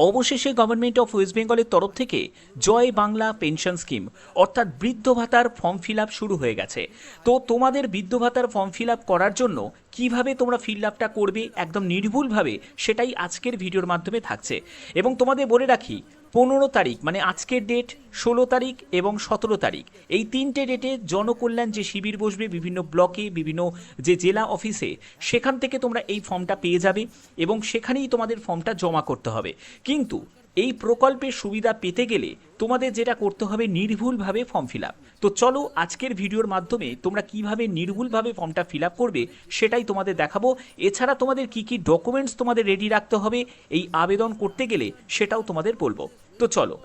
অবশেষে government of West বেঙ্গলের তরফ থেকে জয় বাংলা পেনশন স্কিম অর্থাৎ বৃদ্ধ ভাতার ফর্ম ফিল আপ শুরু হয়ে গেছে। তো তোমাদের বৃদ্ধ ভাতার ফর্ম ফিল আপ করার জন্য কিভাবে তোমরা ফিল আপটা করবে একদম নির্ভুলভাবে সেটাই আজকের ভিডিওর মাধ্যমে থাকছে। এবং তোমাদের বলে রাখি 15 তারিখ মানে আজকের ডেট, 16 তারিখ এবং 17 তারিখ, এই 3টে ডেটে জনকল্যাণ যে শিবির বসবে বিভিন্ন ব্লকে, বিভিন্ন যে জেলা অফিসে, সেখান থেকে তোমরা এই ফর্মটা পেয়ে যাবে এবং সেখানেই তোমাদের ফর্মটা জমা করতে হবে। কিন্তু এই প্রকল্পের সুবিধা পেতে গেলে তোমাদের যেটা করতে হবে নির্ভুলভাবে ফর্ম ফিল আপ। তো চলো আজকের ভিডিওর মাধ্যমে তোমরা কিভাবে নির্ভুলভাবে ফর্মটা ফিল আপ করবে সেটাই তোমাদের দেখাবো। এছাড়া তোমাদের কি কি ডকুমেন্টস তোমাদের রেডি রাখতে হবে এই আবেদন করতে গেলে সেটাও তোমাদের বলবো। তো চলো,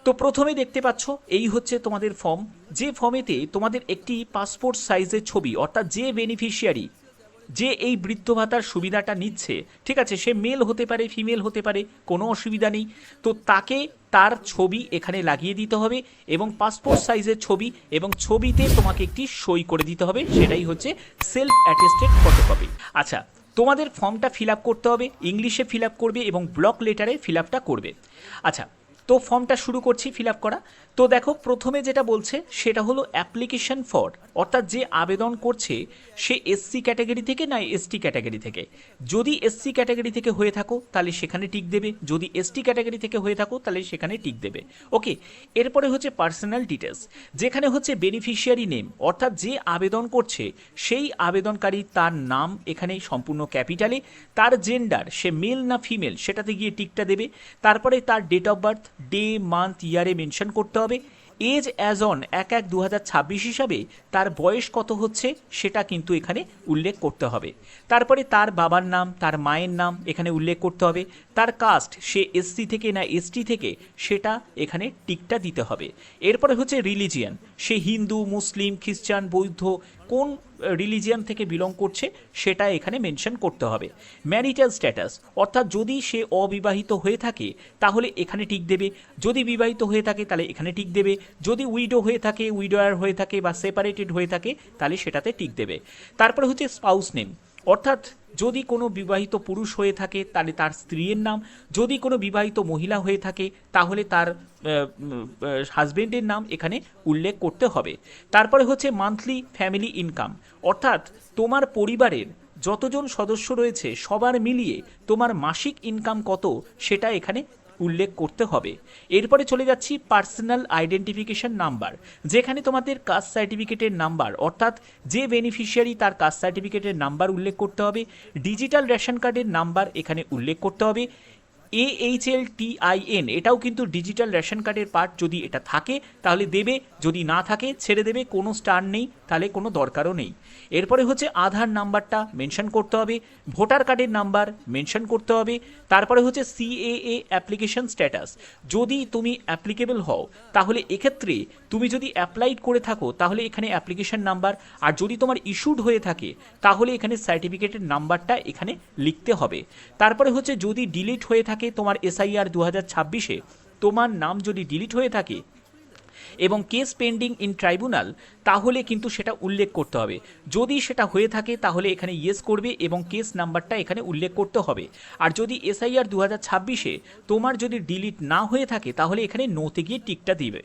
তো প্রথমে দেখতে পাচ্ছ এই হচ্ছে তোমাদের ফর্ম, যে ফর্মেতে তোমাদের একটি পাসপোর্ট সাইজের ছবি, অর্থাৎ যে বেনিফিশিয়ারি যে এই বৃদ্ধ ভাতার সুবিধাটা নিচ্ছে, ঠিক আছে, সে মেল হতে পারে ফিমেল হতে পারে, কোনো অসুবিধা নেই। তো তাকে তার ছবি এখানে লাগিয়ে দিতে হবে এবং পাসপোর্ট সাইজের ছবি, এবং ছবিতে তোমাকে একটি সই করে দিতে হবে, সেটাই হচ্ছে সেলফ অ্যাটেস্টেড ফটোকপি। আচ্ছা, তোমাদের ফর্মটা ফিল আপ করতে হবে, ইংলিশে ফিল আপ করবে এবং ব্লক লেটারে ফিল আপটা করবে। আচ্ছা, তো ফর্মটা শুরু করছি ফিল আপ করা। তো দেখো প্রথমে যেটা বলছে সেটা হলো অ্যাপ্লিকেশন ফর, অর্থাৎ যে আবেদন করছে সে এসসি ক্যাটাগরি থেকে না এসটি ক্যাটাগরি থেকে। যদি এসসি ক্যাটাগরি থেকে হয়ে থাকো তাহলে সেখানে টিক দেবে, যদি এসটি ক্যাটাগরি থেকে হয়ে থাকো তাহলে সেখানে টিক দেবে। ওকে, এরপরে হচ্ছে পার্সোনাল ডিটেলস, যেখানে হচ্ছে বেনিফিশিয়ারি নেম, অর্থাৎ যে আবেদন করছে সেই আবেদনকারী তার নাম এখানে সম্পূর্ণ ক্যাপিটালে, তার জেন্ডার সে মেল না ফিমেল সেটাতে গিয়ে টিকটা দেবে। তারপরে তার date of birth, day month ইয়ারে মেনশন করতে হবে। এজ অ্যাজ অন 1/1/2026 হিসাবে তার বয়স কত হচ্ছে সেটা কিন্তু এখানে উল্লেখ করতে হবে। তারপরে তার বাবার নাম, তার মায়ের নাম এখানে উল্লেখ করতে হবে। তার কাস্ট, সে এসসি থেকে না এসটি থেকে সেটা এখানে টিকটা দিতে হবে। এরপরে হচ্ছে রিলিজিয়ান, সে হিন্দু, মুসলিম, খ্রিস্টান, বৌদ্ধ, কোন রিলিজিয়ান থেকে বিলং করছে সেটা এখানে মেনশন করতে হবে। ম্যারিটাল স্ট্যাটাস, অর্থাৎ যদি সে অবিবাহিত হয়ে থাকে তাহলে এখানে টিক দেবে, যদি বিবাহিত হয়ে থাকে তাহলে এখানে টিক দেবে, যদি উইডো হয়ে থাকে, উইডোয়ার হয়ে থাকে বা সেপারেটেড হয়ে থাকে তাহলে সেটাতে টিক দেবে। তারপরে হচ্ছে স্পাউস নেম, অর্থাৎ যদি কোনো বিবাহিত পুরুষ হয়ে থাকে তাহলে তার স্ত্রীর নাম, যদি কোনো বিবাহিত মহিলা হয়ে থাকে তাহলে তার হাজবেন্ডের নাম এখানে উল্লেখ করতে হবে। তারপরে হচ্ছে মান্থলি ফ্যামিলি ইনকাম, অর্থাৎ তোমার পরিবারের যতজন সদস্য রয়েছে সবার মিলিয়ে তোমার মাসিক ইনকাম কত সেটা এখানে উল্লেখ করতে হবে। এরপরে চলে যাচ্ছি পার্সোনাল আইডেন্টিফিকেশন নাম্বার, যেখানে তোমাদের কাস্ট সার্টিফিকেটের নাম্বার, অর্থাৎ যে বেনিফিশিয়ারি তার কাস্ট সার্টিফিকেটের নাম্বার উল্লেখ করতে হবে। ডিজিটাল রেশন কার্ডের নাম্বার এখানে উল্লেখ করতে হবে। AHLTIN এটাও কিন্তু ডিজিটাল রেশন কার্ডের পার্ট, যদি এটা থাকে তাহলে দেবে, যদি না থাকে ছেড়ে দেবে, কোনো স্টার নেই তাহলে কোনো দরকারও নেই। এরপরে হচ্ছে আধার নাম্বারটা মেনশন করতে হবে, ভোটার কার্ডের নাম্বার মেনশন করতে হবে। তারপরে হচ্ছে CAA অ্যাপ্লিকেশন স্ট্যাটাস, যদি তুমি অ্যাপ্লিকেবল হও তাহলে এক্ষেত্রে তুমি যদি অ্যাপ্লাইড করে থাকো তাহলে এখানে অ্যাপ্লিকেশন নাম্বার, আর যদি তোমার ইস্যুড হয়ে থাকে তাহলে এখানে সার্টিফিকেটের নাম্বারটা এখানে লিখতে হবে। তারপরে হচ্ছে যদি ডিলিট হয়ে থাকে তোমার SIR 2026-এ তোমার নাম যদি ডিলিট হয়ে থাকে এবং কেস পেন্ডিং ইন ট্রাইব্যুনাল তাহলে কিন্তু সেটা উল্লেখ করতে হবে। যদি সেটা হয়ে থাকে তাহলে এখানে ইয়েস করবে এবং কেস নাম্বারটা এখানে উল্লেখ করতে হবে। আর যদি SIR 2026-এ তোমার যদি ডিলিট না হয়ে থাকে তাহলে এখানে নোতে গিয়ে টিকটা দিবে।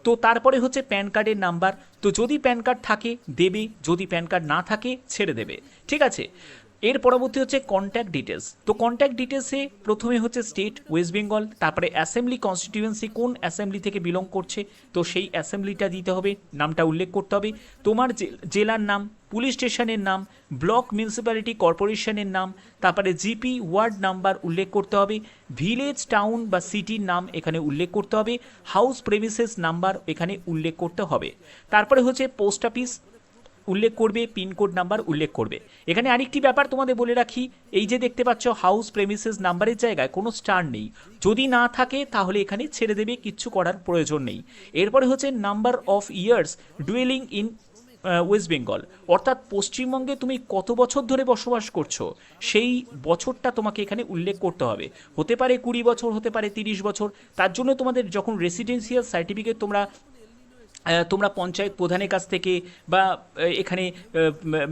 তো তারপরে হচ্ছে প্যান কার্ডের নাম্বার, তো যদি প্যান কার্ড থাকে দেবে, যদি প্যান কার্ড না থাকে ছেড়ে দেবে, ঠিক আছে। এর পরবর্তী হচ্ছে কন্ট্যাক্ট ডিটেলস, তো কন্ট্যাক্ট ডিটেলসে প্রথমে হচ্ছে স্টেট ওয়েস্ট বেঙ্গল, তারপরে অ্যাসেম্বলি কনস্টিটিউয়েন্সি কোন অ্যাসেম্বলি থেকে বিলং করছে তো সেই অ্যাসেম্বলিটা দিতে হবে, নামটা উল্লেখ করতে হবে। তোমার জেলার নাম, পুলিশ স্টেশনের নাম, ব্লক মিউনিসিপ্যালিটি কর্পোরেশনের নাম, তারপরে জিপি ওয়ার্ড নাম্বার উল্লেখ করতে হবে। ভিলেজ, টাউন বা সিটির নাম এখানে উল্লেখ করতে হবে। হাউস প্রেমিসেস নাম্বার এখানে উল্লেখ করতে হবে। তারপরে হচ্ছে পোস্ট অফিস উল্লেখ করবে, পিনকোড নাম্বার উল্লেখ করবে। এখানে আরেকটি ব্যাপার তোমাদের বলে রাখি, এই যে দেখতে পাচ্ছ হাউস প্রেমিসেস নাম্বারের জায়গায় কোনো স্টার নেই, যদি না থাকে তাহলে এখানে ছেড়ে দেবে, কিচ্ছু করার প্রয়োজন নেই। এরপরে হচ্ছে number of years duelling in West Bengal, অর্থাৎ পশ্চিমবঙ্গে তুমি কত বছর ধরে বসবাস করছো সেই বছরটা তোমাকে এখানে উল্লেখ করতে হবে। হতে পারে 20 বছর, হতে পারে 30 বছর। তার জন্য তোমাদের যখন রেসিডেন্সিয়াল সার্টিফিকেট তোমরা তোমরা পঞ্চায়েত প্রধানের কাছ থেকে বা এখানে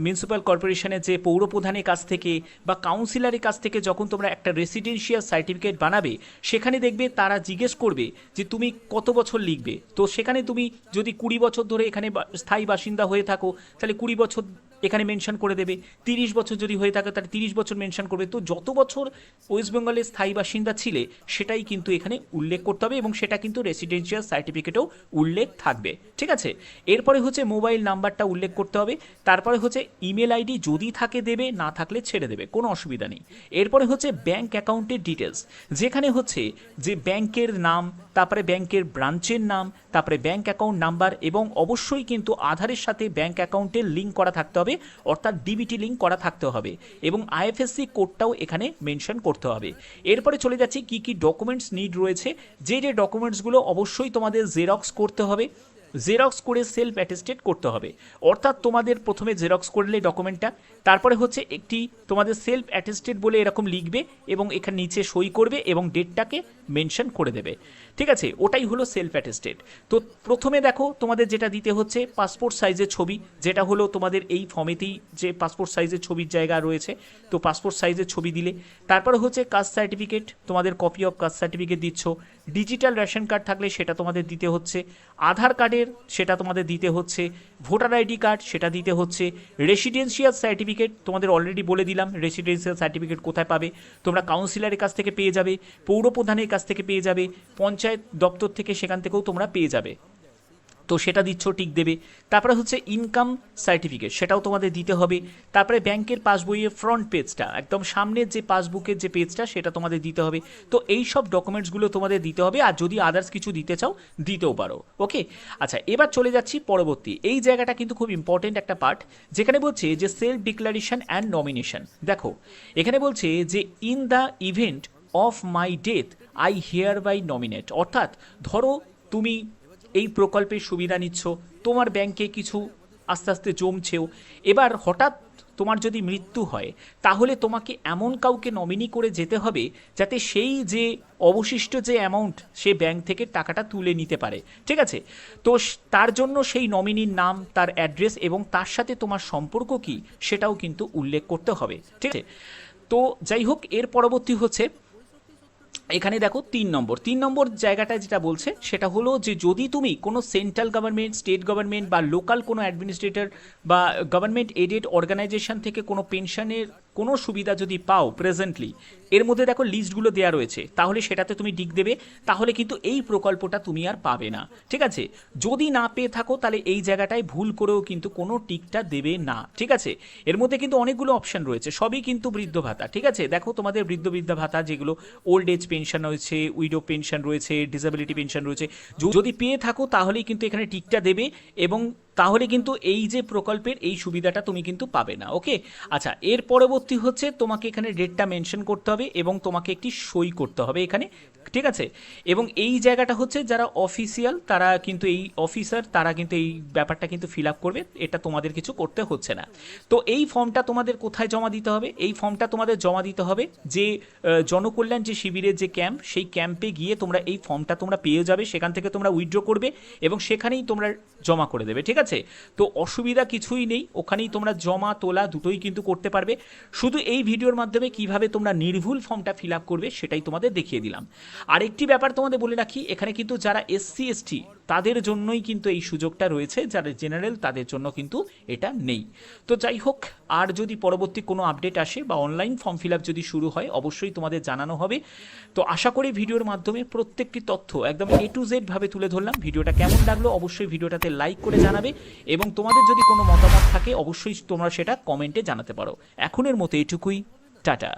মিউনিসিপ্যাল কর্পোরেশনের যে পৌর প্রধানের কাছ থেকে বা কাউন্সিলরের কাছ থেকে যখন তোমরা একটা রেসিডেন্সিয়াল সার্টিফিকেট বানাবে, সেখানে দেখবে তারা জিজ্ঞেস করবে যে তুমি কত বছর লিখবে। তো সেখানে তুমি যদি 20 বছর ধরে এখানে স্থায়ী বাসিন্দা হয়ে থাকো তাহলে 20 বছর এখানে মেনশন করে দেবে, 30 বছর যদি হয়ে থাকে তাহলে 30 বছর মেনশন করবে। তো যত বছর ওয়েস্ট বেঙ্গলের স্থায়ী বাসিন্দা ছিলে সেটাই কিন্তু এখানে উল্লেখ করতে হবে এবং সেটা কিন্তু রেসিডেন্সিয়াল সার্টিফিকেটেও উল্লেখ থাকবে, ঠিক আছে। এরপরে হচ্ছে মোবাইল নাম্বারটা উল্লেখ করতে হবে, তারপরে হচ্ছে ইমেল আইডি যদি থাকে দেবে, না থাকলে ছেড়ে দেবে, কোনো অসুবিধা নেই। এরপরে হচ্ছে ব্যাঙ্ক অ্যাকাউন্টের ডিটেলস, যেখানে হচ্ছে যে ব্যাংকের নাম, তারপরে ব্যাংকের ব্রাঞ্চের নাম, তারপরে ব্যাঙ্ক অ্যাকাউন্ট নাম্বার এবং অবশ্যই কিন্তু আধারের সাথে ব্যাঙ্ক অ্যাকাউন্টের লিঙ্ক করা থাকতে হবে, অর্থাৎ ডিবিটি লিঙ্ক করা থাকতে হবে এবং আইএফএসসি কোডটাও এখানে মেনশন করতে হবে। এরপরে চলে যাচ্ছি কি কি ডকুমেন্টস নিড রয়েছে। যে যে ডকুমেন্টসগুলো অবশ্যই তোমাদের জেরক্স করতে হবে, জেরক্স করে সেলফ অ্যাটেস্টেড করতে হবে, অর্থাৎ তোমাদের প্রথমে জেরক্স করলে ডকুমেন্টটা, তারপরে হচ্ছে একটি তোমাদের সেলফ অ্যাটেস্টেড বলে এরকম লিখবে এবং এখানে নিচে সই করবে এবং ডেটটাকে মেনশন করে দেবে, ঠিক আছে। ওটাই হলো সেলফ অ্যাটেস্টেড। তো প্রথমে দেখো তোমাদের যেটা দিতে হচ্ছে পাসপোর্ট সাইজের ছবি, যেটা হলো তোমাদের এই ফর্মেতেই যে পাসপোর্ট সাইজের ছবির জায়গা রয়েছে, তো পাসপোর্ট সাইজের ছবি দিলে, তারপরে হচ্ছে কাস্ট সার্টিফিকেট, তোমাদের কপি অফ কাস্ট সার্টিফিকেট দিচ্ছ, ডিজিটাল রেশন কার্ড থাকলে সেটা তোমাদের দিতে হচ্ছে, আধার কার্ডের সেটা তোমাদের দিতে হচ্ছে, ভোটার আইডি কার্ড সেটা দিতে হচ্ছে, রেসিডেন্সিয়াল সার্টিফিকেট তোমাদের অলরেডি বলে দিলাম রেসিডেন্সিয়াল সার্টিফিকেট কোথায় পাবে, তোমরা কাউন্সিলরের কাছ থেকে পেয়ে যাবে, পৌর প্রধানের কাছ থেকে পেয়ে যাবে, পঞ্চায়েত দপ্তর থেকে সেখান থেকেও তোমরা পেয়ে যাবে, তো সেটা দিচ্ছ, টিক দেবে। তারপরে হচ্ছে ইনকাম সার্টিফিকেট, সেটাও তোমাদের দিতে হবে। তারপরে ব্যাংকের পাসবইয়ের ফ্রন্ট পেজটা, একদম সামনের যে পাসবুকের যে পেজটা সেটা তোমাদের দিতে হবে। তো এই সব ডকুমেন্টসগুলো তোমাদের দিতে হবে, আর যদি আদার্স কিছু দিতে চাও দিতেও পারো, ওকে। আচ্ছা, এবার চলে যাচ্ছি পরবর্তী, এই জায়গাটা কিন্তু খুব ইম্পর্টেন্ট একটা পার্ট, যেখানে বলছে যে সেলফ ডিক্লারেশন অ্যান্ড নমিনেশন। দেখো এখানে বলছে যে in the event of my death I hereby nominate, অর্থাৎ ধরো তুমি এই প্রকল্পের সুবিধা নিচ্ছ, তোমার ব্যাংকে কিছু আস্তে আস্তে জমছেও, এবার হঠাৎ তোমার যদি মৃত্যু হয় তাহলে তোমাকে এমন কাউকে নমিনি করে যেতে হবে যাতে সেই যে অবশিষ্ট যে অ্যামাউন্ট সে ব্যাংক থেকে টাকাটা তুলে নিতে পারে, ঠিক আছে। তো তার জন্য সেই নমিনির নাম, তার অ্যাড্রেস এবং তার সাথে তোমার সম্পর্ক কি সেটাও কিন্তু উল্লেখ করতে হবে, ঠিক আছে। তো যাই হোক, এর পরবর্তী হচ্ছে এখানে দেখো 3 নম্বর জায়গাটা যেটা বলছে সেটা হলো যে যদি তুমি কোনো সেন্ট্রাল গভর্নমেন্ট, স্টেট গভর্নমেন্ট বা লোকাল কোনো অ্যাডমিনিস্ট্রেটর বা গভর্নমেন্ট এডেড অর্গানাইজেশন থেকে কোনো পেনশনের কোনো সুবিধা যদি পাও প্রেজেন্টলি, এর মধ্যে দেখো লিস্টগুলো দেওয়া রয়েছে, তাহলে সেটাতে তুমি টিক দেবে, তাহলে কিন্তু এই প্রকল্পটা তুমি আর পাবে না, ঠিক আছে। যদি না পেয়ে থাকো তাহলে এই জায়গাটায় ভুল করেও কিন্তু কোনো টিকটা দেবে না, ঠিক আছে। এর মধ্যে কিন্তু অনেকগুলো অপশন রয়েছে, সবই কিন্তু বৃদ্ধ ভাতা, ঠিক আছে। দেখো তোমাদের বৃদ্ধা ভাতা যেগুলো ওল্ড এজ পেনশন রয়েছে, উইডো পেনশন রয়েছে, ডিসেবিলিটি পেনশন রয়েছে, যদি পেয়ে থাকো তাহলেই কিন্তু এখানে টিকটা দেবে এবং তাহলে কিন্তু এই যে প্রকল্পের এই সুবিধাটা তুমি কিন্তু পাবে না, ওকে। আচ্ছা, এর পরবর্তী হচ্ছে তোমাকে এখানে ডেটটা মেনশন করতে হবে এবং তোমাকে একটি সই করতে হবে এখানে, ঠিক আছে। এবং এই জায়গাটা হচ্ছে যারা অফিসিয়াল তারা কিন্তু এই অফিসার তারা কিন্তু এই ব্যাপারটা কিন্তু ফিল আপ করবে, এটা তোমাদের কিছু করতে হচ্ছে না। তো এই ফর্মটা তোমাদের কোথায় জমা দিতে হবে? এই ফর্মটা তোমাদের জমা দিতে হবে যে জনকল্যাণ যে শিবিরের যে ক্যাম্প, সেই ক্যাম্পে গিয়ে তোমরা এই ফর্মটা তোমরা পেয়ে যাবে, সেখান থেকে তোমরা উইথড্র করবে এবং সেখানেই তোমরা জমা করে দেবে, ঠিক আছে। তো অসুবিধা কিছুই নেই, ওখানেই তোমরা জমা তোলা দুটোই কিন্তু করতে পারবে। শুধু এই ভিডিওর মাধ্যমে কিভাবে তোমরা নির্ভুল ফর্মটা ফিল আপ করবে সেটাই তোমাদের দেখিয়ে দিলাম। আরেকটি ব্যাপার তোমাদের বলে রাখি, এখানে কিন্তু যারা এসসি এসটি তাদের জন্যই কিন্তু এই সুযোগটা রয়েছে, যারা জেনারেল তাদের জন্য কিন্তু এটা নেই। তো যাই হোক, আর যদি পরবর্তী কোনো আপডেট আসে বা অনলাইন ফর্ম ফিল আপ যদি শুরু হয় অবশ্যই তোমাদের জানানো হবে। তো আশা করি ভিডিওর মাধ্যমে প্রত্যেকটি তথ্য একদম A to Z ভাবে তুলে ধরলাম। ভিডিওটা কেমন লাগলো অবশ্যই ভিডিওটাতে লাইক করে জানাবে এবং তোমাদের যদি কোনো মতামত থাকে অবশ্যই তোমরা সেটা কমেন্টে জানাতে পারো। এখনের মতো এটুকুই, টাটা।